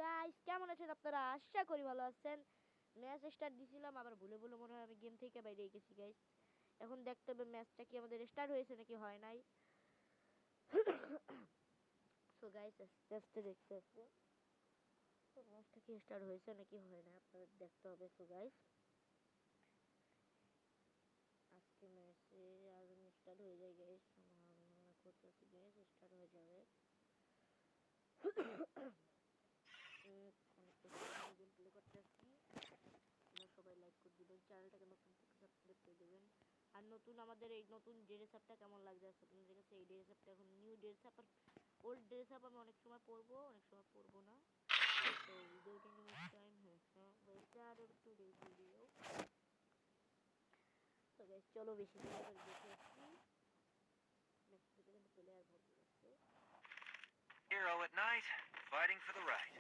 Guys, কেমন আছেন আপনারা? আশা করি ভালো আছেন। ম্যাচ স্টার্ট দিছিলাম, আবার ভুলে ভুলে মনে হয় আমি গেম থেকে বাইরে গেছি গাইস। এখন দেখতে হবে ম্যাচটা কি আমাদের স্টার্ট হয়েছে নাকি হয় নাই। সো গাইস, আস্তে আস্তে দেখতে আছে তো ম্যাচটা কি স্টার্ট হয়েছে নাকি হয় না আপনাদের দেখতে হবে। সো গাইস, আজকে ম্যাচে আর স্টার্ট হয়ে যায় গাইস, আমরা করতেছি গাইস, স্টার্ট হয়ে যাবে। অনেক গেম প্লে করতেছি। আপনারা সবাই লাইক করে দিবেন, চ্যানেলটাকে নতুন থেকে সাবস্ক্রাইব করে দেবেন। আর নতুন আমাদের এই নতুন ড্রেস আপটা কেমন লাগছে আপনাদের কাছে? এই ড্রেস আপটা এখন নিউ ড্রেস আপ, আর ওল্ড ড্রেস আপ আমি অনেক সময় পরবো, অনেক সময় পরবো না। তো ভিডিওটা next time start today video. তো গাইস চলো বেশি দেরি করে দেখে আসছি। নেক্সট থেকে কিন্তু প্লেয়ার ভর্তি আছে। Hero at night, fighting for the right.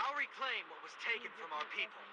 I'll reclaim what was taken from our people.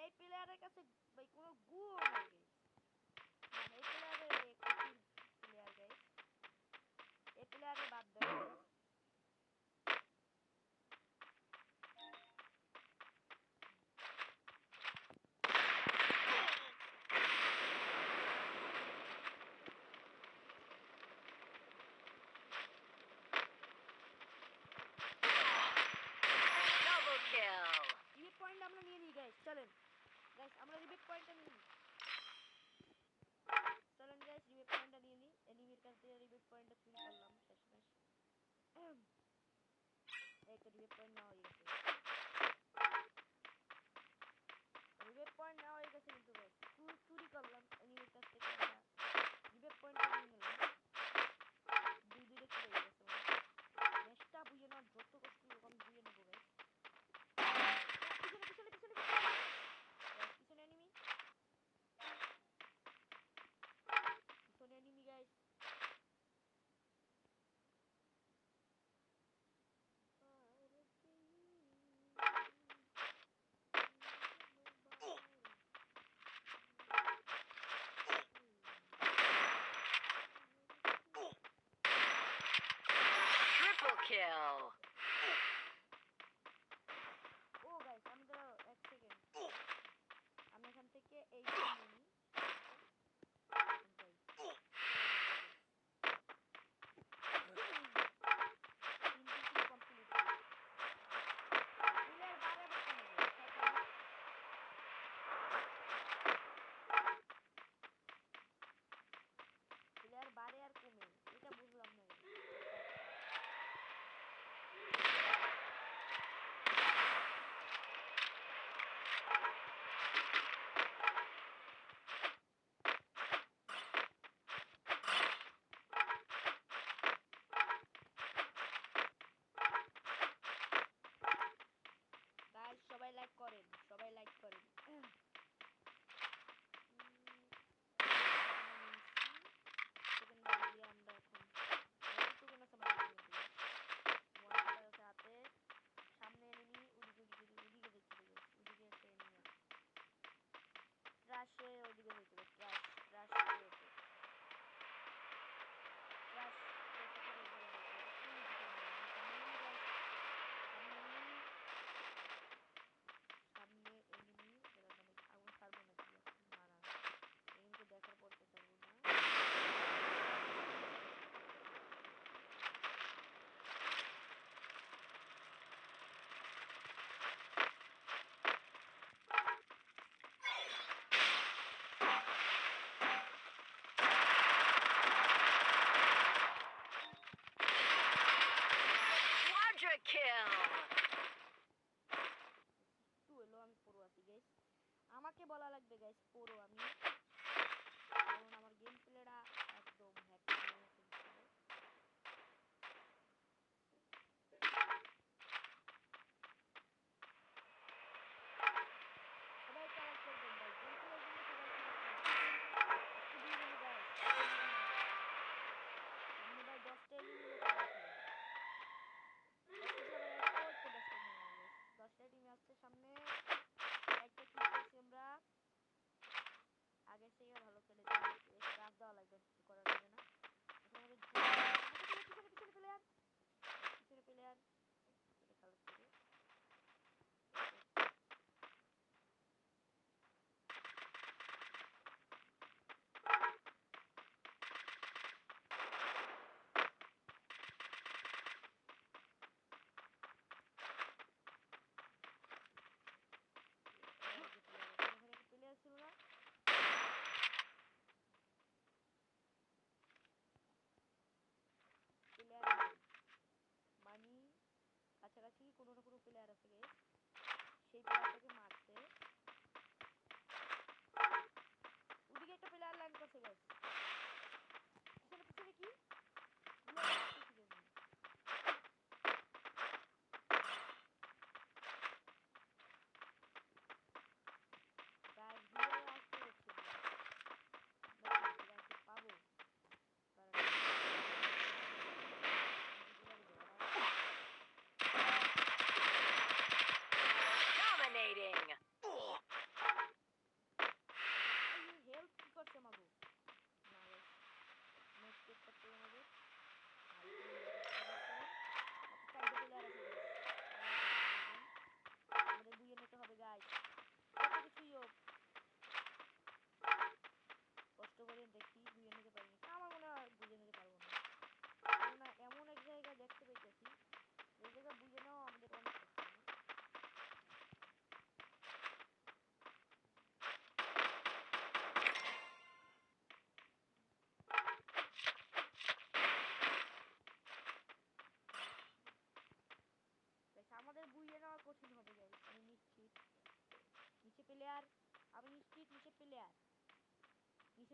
এই প্লেয়ারের কাছে ভাই কোনো গুণ নাই গাইস, মানে এই প্লেয়ারের কঠিন প্লেয়ার গাইস, এই প্লেয়ারে বাদ দেন guys. Double kill. Rebate point আমরা নিয়ে নিই গাইস, চলেন গাইস আমরা রিবেট পয়েন্টটা নিয়ে নিই, চলেন গাইস রিবেট পয়েন্টটা নিয়ে নিই। এনিমির কাছ থেকে রিবেট পয়েন্টটা চুরি করলাম শেষমেশ। এই তো রিবেট পয়েন্ট নেওয়া হয়ে গেছে, রিবেট পয়েন্ট নেওয়া হয়ে গেছে কিন্তু গাইস চুরি করলাম এনিমির কাছ থেকে আমরা রিবেট পয়েন্টটা নিয়ে নিলাম। দুইটা কিল হয়ে গেছে মানে ম্যাচটা বুঝে নেওয়ার যত কষ্ট হোক আমি বুঝে নেবো গাইস। পিছনে পিছনে পিছনে পিছনে এনিমি, পিছনে এনিমি গাইস। Triple kill. ও গাইস আমি তো এক সেকেন্ড, আমি এখান থেকে এই নিয়ে নিই যাই। তিনটি কিল কমপ্লিট, কিলের বারে বারে নেবে প্লেয়ার বাড়ে আর কমে, এটা বুঝলাম না guys। গাইস সবাই লাইক করেন, সবাই লাইক করেন। সেকেন্ড বারে দিয়ে আমরা এখন টুকুন আছে মনিটর সাথে সামনে এনিমি, ওদিকে ওদিকে দেখতে হবে, ওদিকে একটা এনিমি আছে ট্রাশে, ওদিকে দেখতে হবে ট্রাশ ট্রাশ ক্রিয়েটে ট্রাশ সামনে এনিমি এরা মানে আগুন ছাড়বো নাকি এখন, না না এনিমিকে দেখার পর তো ছাড়বো না। Quadra kill. একটু হলো আমি পুরো আছি গাইস, আমাকে বলা লাগবে গাইস পুরো আমি, কারণ আমার গেম প্লেটা একদম হ্যাপি হয়ে ফেলছিল। সবাই কালেক্ট করবেন ভাই, গেম প্লে কিন্তু সবাই কালেক্ট করবেন। একটু দিয়ে দিন গাইস, সামনে ভাই 10টা এনিমি মতো আছে, 10টা সবাই ও তো 10টা এনিমি গাইস, 10টা টিম আসছে সামনে, একটা কিল করছি আমরা,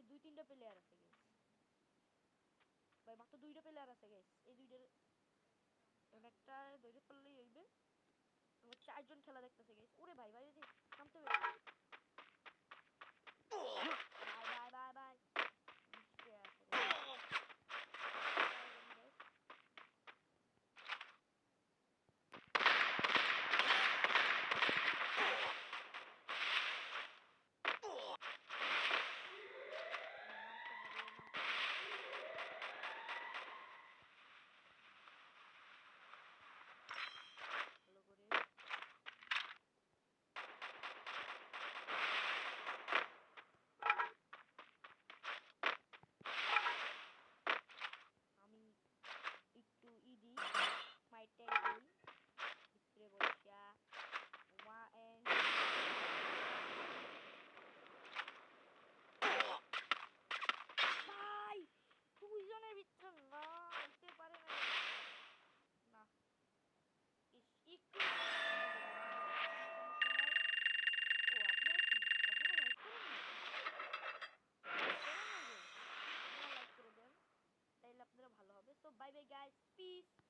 হচ্ছে 2-3টা প্লেয়ার আছে গাইস ভাই মাত্র 2টা প্লেয়ার আছে গাইস এই দুইটার একটা ধরে পড়লেই হইবে আমার 4 জন খেলা দেখতেছে গাইস ওরে ভাই ভাই